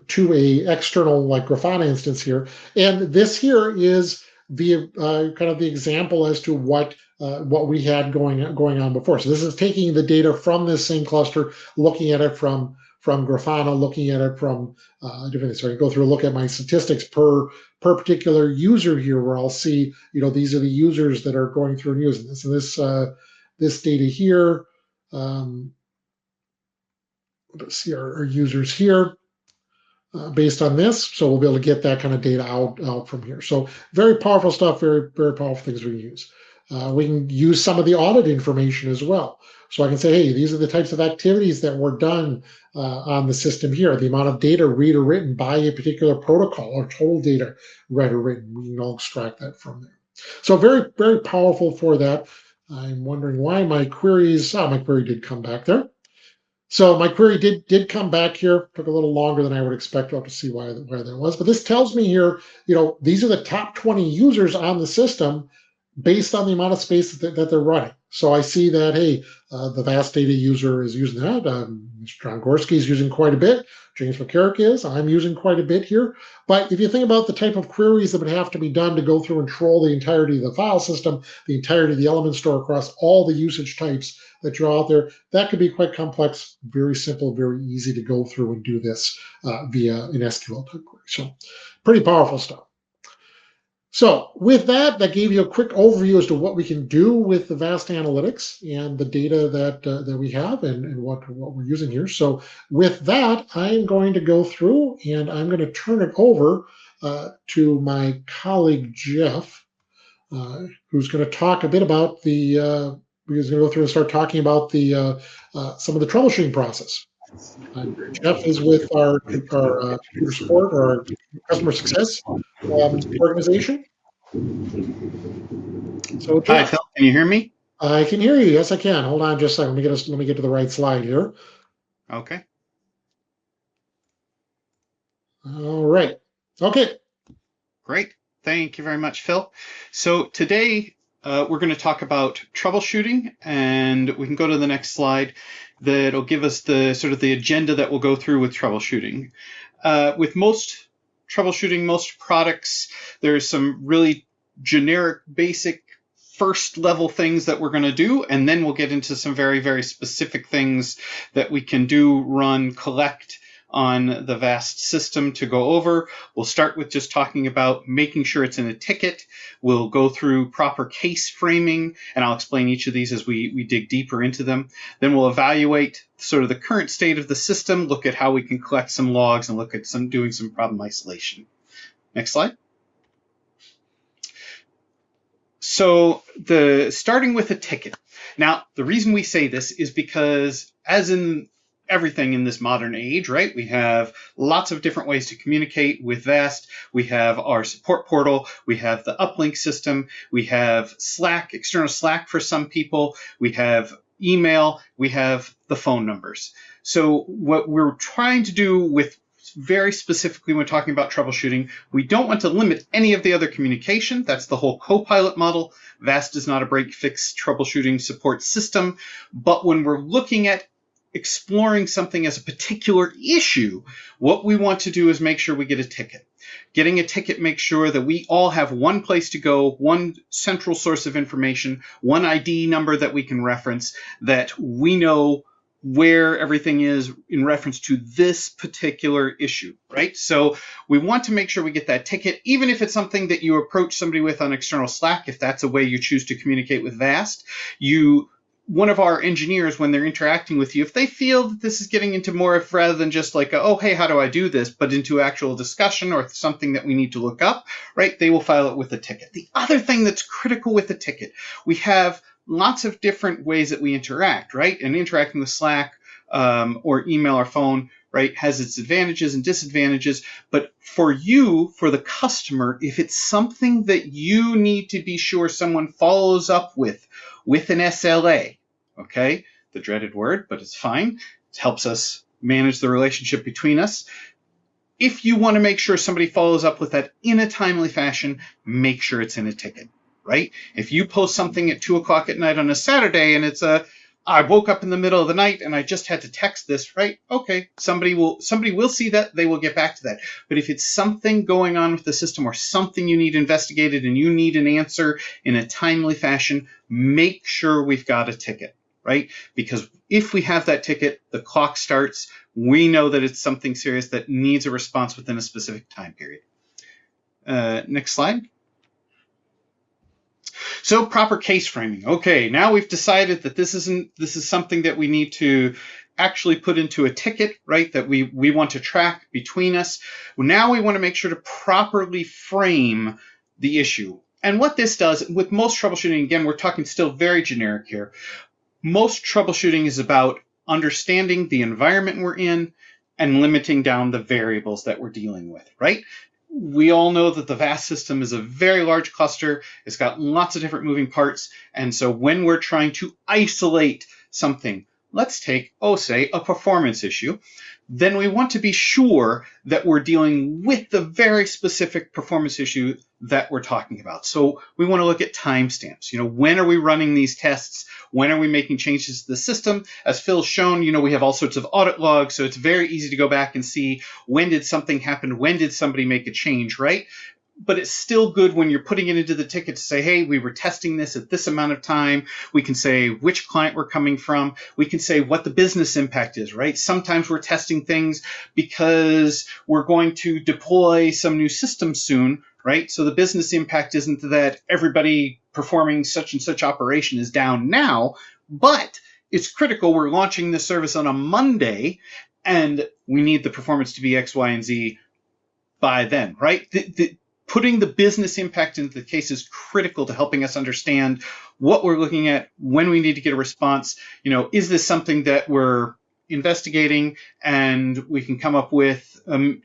to a external like Grafana instance here. And this here is the kind of the example as to what we had going on before. So this is taking the data from this same cluster, looking at it from Grafana, looking at it from different. So I go through and look at my statistics per particular user here, where I'll see, these are the users that are going through and using this. And this data here, let's see our users here. Based on this, so we'll be able to get that kind of data out from here. So very powerful stuff, very, very powerful things we can use. We can use some of the audit information as well. So I can say, hey, these are the types of activities that were done on the system here, the amount of data read or written by a particular protocol, or total data read or written. We can all extract that from there. So very, very powerful for that. I'm wondering why my queries, my query did come back there. So my query did come back here. Took a little longer than I would expect. We'll have to see why that was. But this tells me here, these are the top 20 users on the system based on the amount of space that they're running. So I see that, hey, the vast data user is using that. Mr. John Gorski is using quite a bit. James McCarrick is. I'm using quite a bit here. But if you think about the type of queries that would have to be done to go through and troll the entirety of the file system, the entirety of the element store across all the usage types that you're out there, that could be quite complex. Very simple, very easy to go through and do this via an SQL type query. So pretty powerful stuff. So with that gave you a quick overview as to what we can do with the vast analytics and the data that we have and what we're using here. So with that, I'm going to go through and I'm going to turn it over to my colleague, Jeff, who's going to talk a bit about he's going to go through and start talking about some of the troubleshooting process. Jeff is with our computer support or our customer success organization. So Jeff, hi, Phil. Can you hear me? I can hear you. Yes, I can. Hold on just a second. Let me get to the right slide here. Okay. All right. Okay. Great. Thank you very much, Phil. So today we're going to talk about troubleshooting, and we can go to the next slide. That'll give us the sort of the agenda that we'll go through with troubleshooting. With most troubleshooting, most products, there's some really generic, basic first level things that we're going to do, and then we'll get into some very, very specific things that we can do, run, collect on the vast system to go over. We'll start with just talking about making sure it's in a ticket. We'll go through proper case framing, and I'll explain each of these as we dig deeper into them. Then we'll evaluate sort of the current state of the system, look at how we can collect some logs, and look at doing some problem isolation. Next slide. So starting with a ticket. Now, the reason we say this is because, as in everything in this modern age, right, we have lots of different ways to communicate with VAST. We have our support portal. We have the uplink system. We have Slack, external Slack for some people. We have email. We have the phone numbers. So what we're trying to do with very specifically when talking about troubleshooting, we don't want to limit any of the other communication. That's the whole co-pilot model. VAST is not a break-fix troubleshooting support system. But when we're looking at exploring something as a particular issue, what we want to do is make sure we get a ticket. Getting a ticket makes sure that we all have one place to go, one central source of information, one ID number that we can reference, that we know where everything is in reference to this particular issue, right? So we want to make sure we get that ticket, even if it's something that you approach somebody with on external Slack, if that's a way you choose to communicate with VAST. One of our engineers, when they're interacting with you, if they feel that this is getting into more of, rather than just like, oh, hey, how do I do this, but into actual discussion or something that we need to look up, right, they will file it with a ticket. The other thing that's critical with the ticket, we have lots of different ways that we interact, right? And interacting with Slack or email or phone, right, has its advantages and disadvantages. But for you, for the customer, if it's something that you need to be sure someone follows up with an SLA, okay, the dreaded word, but it's fine. It helps us manage the relationship between us. If you want to make sure somebody follows up with that in a timely fashion, make sure it's in a ticket, right? If you post something at 2 o'clock at night on a Saturday and it's a I woke up in the middle of the night and I just had to text this, right? Okay, somebody will see that, they will get back to that. But if it's something going on with the system or something you need investigated and you need an answer in a timely fashion, make sure we've got a ticket, right? Because if we have that ticket, the clock starts, we know that it's something serious that needs a response within a specific time period. Next slide. So proper case framing. Okay, now we've decided that this is something that we need to actually put into a ticket, right? That we want to track between us. Now we want to make sure to properly frame the issue. And what this does, with most troubleshooting, again, we're talking still very generic here. Most troubleshooting is about understanding the environment we're in and limiting down the variables that we're dealing with, right? We all know that the VAST system is a very large cluster. It's got lots of different moving parts. And so when we're trying to isolate something, let's take, say, a performance issue, then we want to be sure that we're dealing with the very specific performance issue that we're talking about. So we want to look at timestamps. When are we running these tests? When are we making changes to the system? As Phil's shown, we have all sorts of audit logs, so it's very easy to go back and see when did something happen, when did somebody make a change, right? But it's still good when you're putting it into the ticket to say, hey, we were testing this at this amount of time. We can say which client we're coming from. We can say what the business impact is, right? Sometimes we're testing things because we're going to deploy some new system soon, right? So the business impact isn't that everybody performing such and such operation is down now, but it's critical. We're launching this service on a Monday, and we need the performance to be X, Y, and Z by then, right? Putting the business impact into the case is critical to helping us understand what we're looking at, when we need to get a response. Is this something that we're investigating and we can come up with, an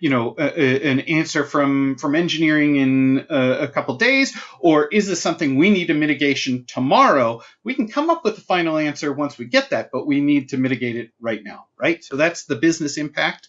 answer from engineering in a couple days, or is this something we need a mitigation tomorrow? We can come up with the final answer once we get that, but we need to mitigate it right now, right? So that's the business impact.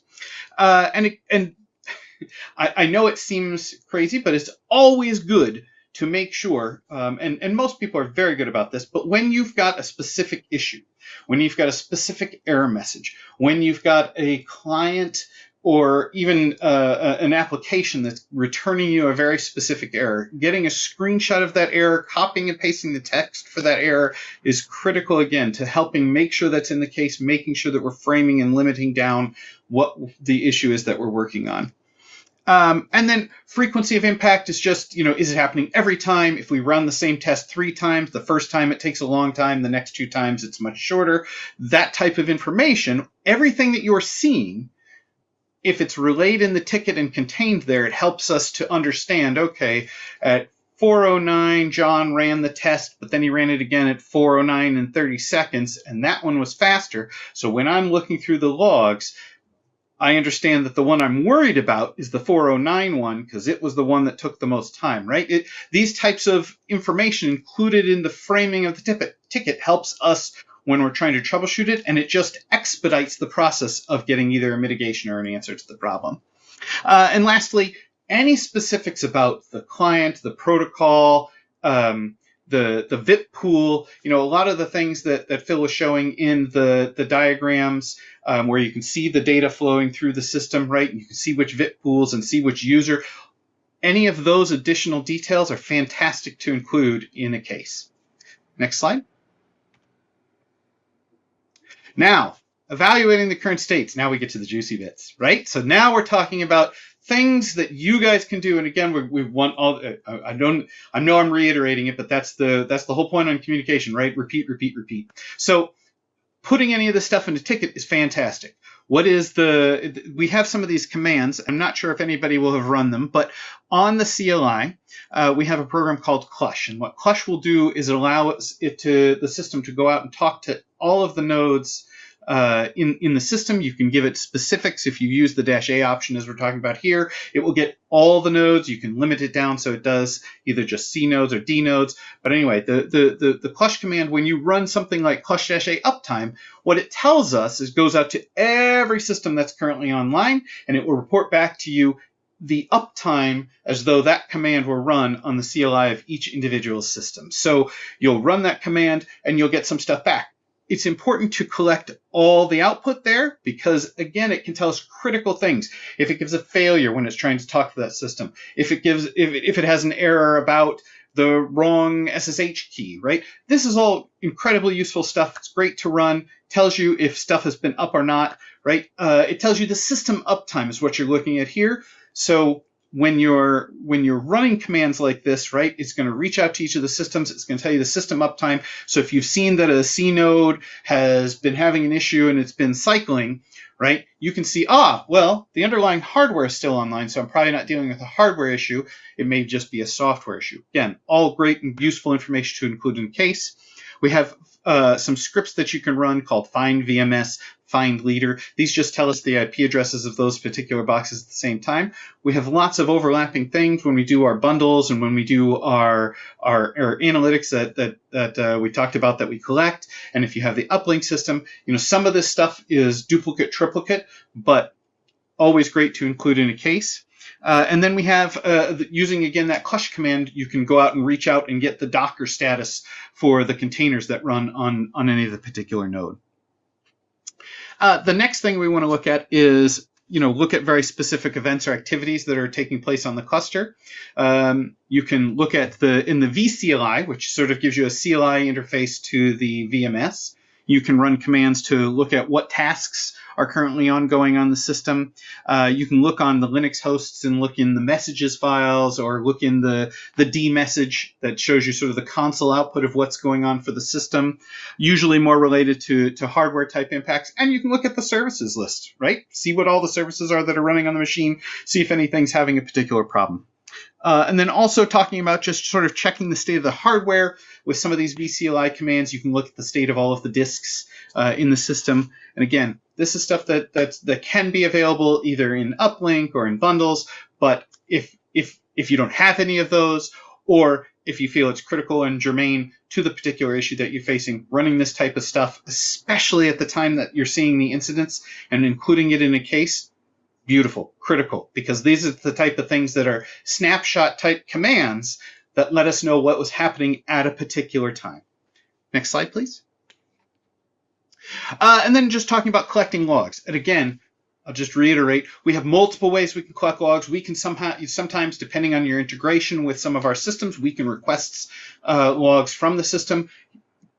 I know it seems crazy, but it's always good to make sure, and most people are very good about this, but when you've got a specific issue, when you've got a specific error message, when you've got a client or even an application that's returning you a very specific error, getting a screenshot of that error, copying and pasting the text for that error is critical, again, to helping make sure that's in the case, making sure that we're framing and limiting down what the issue is that we're working on. And then frequency of impact is just, is it happening every time? If we run the same test 3 times, the first time it takes a long time, the next 2 times it's much shorter. That type of information, everything that you're seeing, if it's relayed in the ticket and contained there, it helps us to understand, okay, at 4:09, John ran the test, but then he ran it again at 4:09 and 30 seconds, and that one was faster. So when I'm looking through the logs, I understand that the one I'm worried about is the 4:09 one because it was the one that took the most time, right? These types of information included in the framing of the ticket helps us when we're trying to troubleshoot it, and it just expedites the process of getting either a mitigation or an answer to the problem. And lastly, any specifics about the client, the protocol, the VIP pool, a lot of the things that Phil was showing in the diagrams, where you can see the data flowing through the system, right? And you can see which VIP pools and see which user. Any of those additional details are fantastic to include in a case. Next slide. Now, evaluating the current states. Now we get to the juicy bits, right? So now we're talking about things that you guys can do. And again, we want all. I know I'm reiterating it, but that's the whole point on communication, right? Repeat, repeat, repeat. So putting any of this stuff in a ticket is fantastic. We have some of these commands. I'm not sure if anybody will have run them, but on the CLI, we have a program called Clush. And what Clush will do is allow the system to go out and talk to all of the nodes in the system. You can give it specifics. If you use the -A option, as we're talking about here, it will get all the nodes. You can limit it down so it does either just C nodes or D nodes. But anyway, the Clush command, when you run something like clush-a uptime, what it tells us is goes out to every system that's currently online, and it will report back to you the uptime as though that command were run on the CLI of each individual system. So you'll run that command and you'll get some stuff back. it's important to collect all the output there because, again, it can tell us critical things. If it gives a failure when it's trying to talk to that system, if it has an error about the wrong SSH key, right? This is all incredibly useful stuff. It's great to run. Tells you if stuff has been up or not, right? It tells you the system uptime is what you're looking at here. So when you're running commands like this, right, it's going to reach out to each of the systems. It's going to tell you the system uptime. So if you've seen that a C node has been having an issue and it's been cycling, right, you can see, well, the underlying hardware is still online, so I'm probably not dealing with a hardware issue. It may just be a software issue. Again, all great and useful information to include in case. We have some scripts that you can run called find VMS, find leader. These just tell us the IP addresses of those particular boxes at the same time. We have lots of overlapping things when we do our bundles and when we do our analytics that we talked about that we collect. And if you have the uplink system, some of this stuff is duplicate, triplicate, but always great to include in a case. And then we have, using, again, that clutch command, you can go out and reach out and get the Docker status for the containers that run on any of the particular node. The next thing we want to look at is, look at very specific events or activities that are taking place on the cluster. You can look at in the vCLI, which sort of gives you a CLI interface to the VMS. You can run commands to look at what tasks are currently ongoing on the system. You can look on the Linux hosts and look in the messages files or look in the D message that shows you sort of the console output of what's going on for the system, usually more related to hardware type impacts. And you can look at the services list, right? See what all the services are that are running on the machine, see if anything's having a particular problem. And then also talking about just sort of checking the state of the hardware with some of these vCLI commands. You can look at the state of all of the disks in the system. And again, this is stuff that can be available either in uplink or in bundles. But if you don't have any of those, or if you feel it's critical and germane to the particular issue that you're facing, running this type of stuff, especially at the time that you're seeing the incidents and including it in a case, beautiful, critical, because these are the type of things that are snapshot type commands that let us know what was happening at a particular time. Next slide, please. And then just talking about collecting logs. And again, I'll just reiterate, we have multiple ways we can collect logs. We can sometimes, depending on your integration with some of our systems, we can request logs from the system.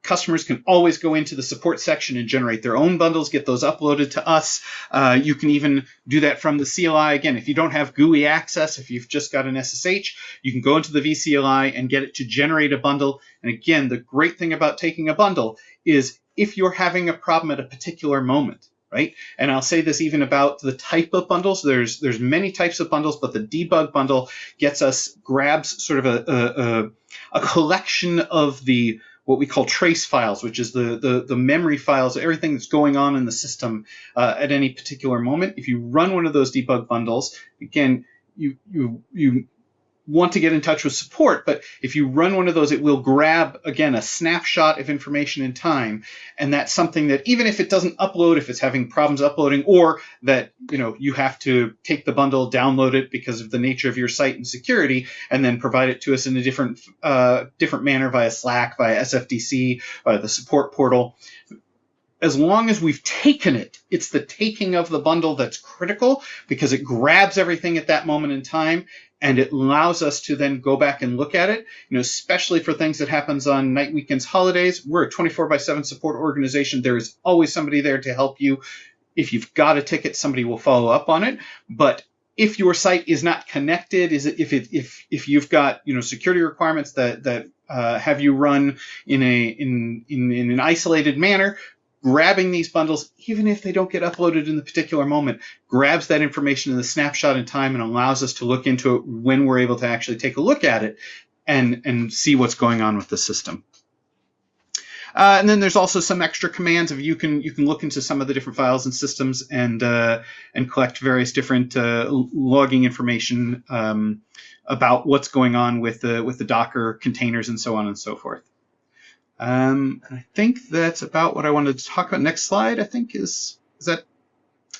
Customers can always go into the support section and generate their own bundles, get those uploaded to us. You can even do that from the CLI. Again, if you don't have GUI access, if you've just got an SSH, you can go into the vCLI and get it to generate a bundle. And again, the great thing about taking a bundle is if you're having a problem at a particular moment, right? And I'll say this even about the type of bundles. There's many types of bundles, but the debug bundle grabs sort of a collection of the what we call trace files, which is the memory files, everything that's going on in the system at any particular moment. If you run one of those debug bundles, again, you want to get in touch with support, but if you run one of those, it will grab, again, a snapshot of information in time. And that's something that even if it doesn't upload, if it's having problems uploading, or that you have to take the bundle, download it because of the nature of your site and security, and then provide it to us in a different manner via Slack, via SFDC, via the support portal. As long as we've taken it, it's the taking of the bundle that's critical because it grabs everything at that moment in time and it allows us to then go back and look at it, especially for things that happens on night, weekends, holidays. We're a 24/7 support organization. There is always somebody there to help you. If you've got a ticket, somebody will follow up on it. But if your site is not connected, if you've got security requirements that have you run in an isolated manner, grabbing these bundles, even if they don't get uploaded in the particular moment, grabs that information in the snapshot in time and allows us to look into it when we're able to actually take a look at it and see what's going on with the system. And then there's also some extra commands of you can look into some of the different files and systems and collect various different logging information about what's going on with the Docker containers and so on and so forth. I think that's about what I wanted to talk about. Next slide, I think, is that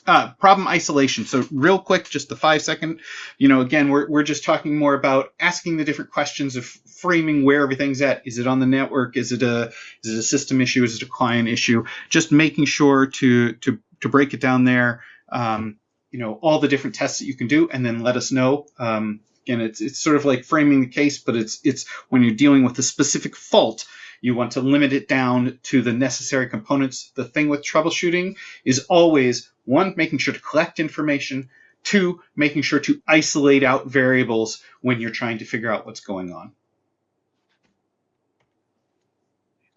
Problem isolation. So real quick, just the 5 second, again, we're just talking more about asking the different questions of framing where everything's at. Is it on the network? Is it a system issue? Is it a client issue? Just making sure to break it down there. All the different tests that you can do, and then let us know. Again, it's sort of like framing the case, but it's when you're dealing with a specific fault, you want to limit it down to the necessary components. The thing with troubleshooting is always, one, making sure to collect information, two, making sure to isolate out variables when you're trying to figure out what's going on.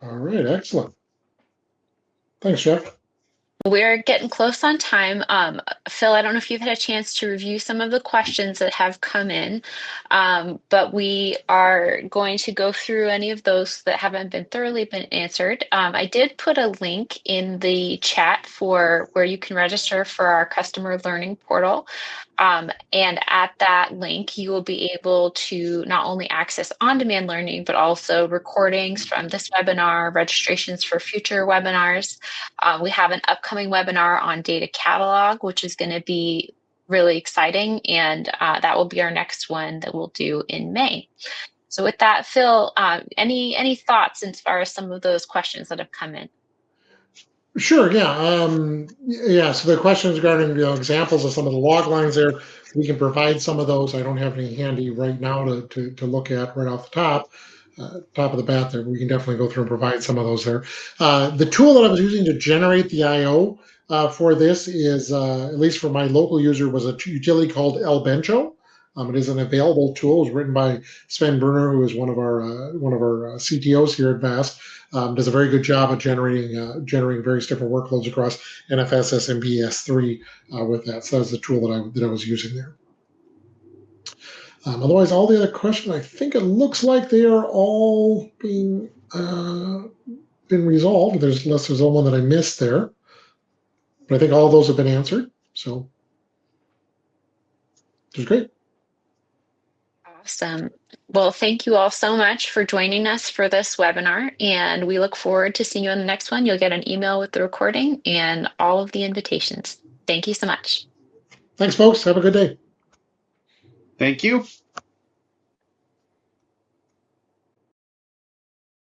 All right, excellent. Thanks, Jeff. We're getting close on time. Phil, I don't know if you've had a chance to review some of the questions that have come in, but we are going to go through any of those that haven't been answered. I did put a link in the chat for where you can register for our customer learning portal. And at that link, you will be able to not only access on-demand learning, but also recordings from this webinar, registrations for future webinars. We have an upcoming webinar on data catalog, which is going to be really exciting. And that will be our next one that we'll do in May. So with that, Phil, any thoughts as far as some of those questions that have come in? Sure, yeah. So the questions regarding examples of some of the log lines there, we can provide some of those. I don't have any handy right now to look at right off the top of the bat there. We can definitely go through and provide some of those there. The tool that I was using to generate the I/O for this is, at least for my local user, was a utility called LBencho. It is an available tool. It was written by Sven Bruner, who is one of our CTOs here at VAST. Does a very good job of generating various different workloads across NFS, SMB, S3 with that. So that's the tool that I was using there. Otherwise, all the other questions, I think it looks like they are all been resolved. Unless there's one that I missed there, but I think all of those have been answered. So, which is great. Awesome. Well, thank you all so much for joining us for this webinar, and we look forward to seeing you on the next one. You'll get an email with the recording and all of the invitations. Thank you so much. Thanks, folks. Have a good day. Thank you.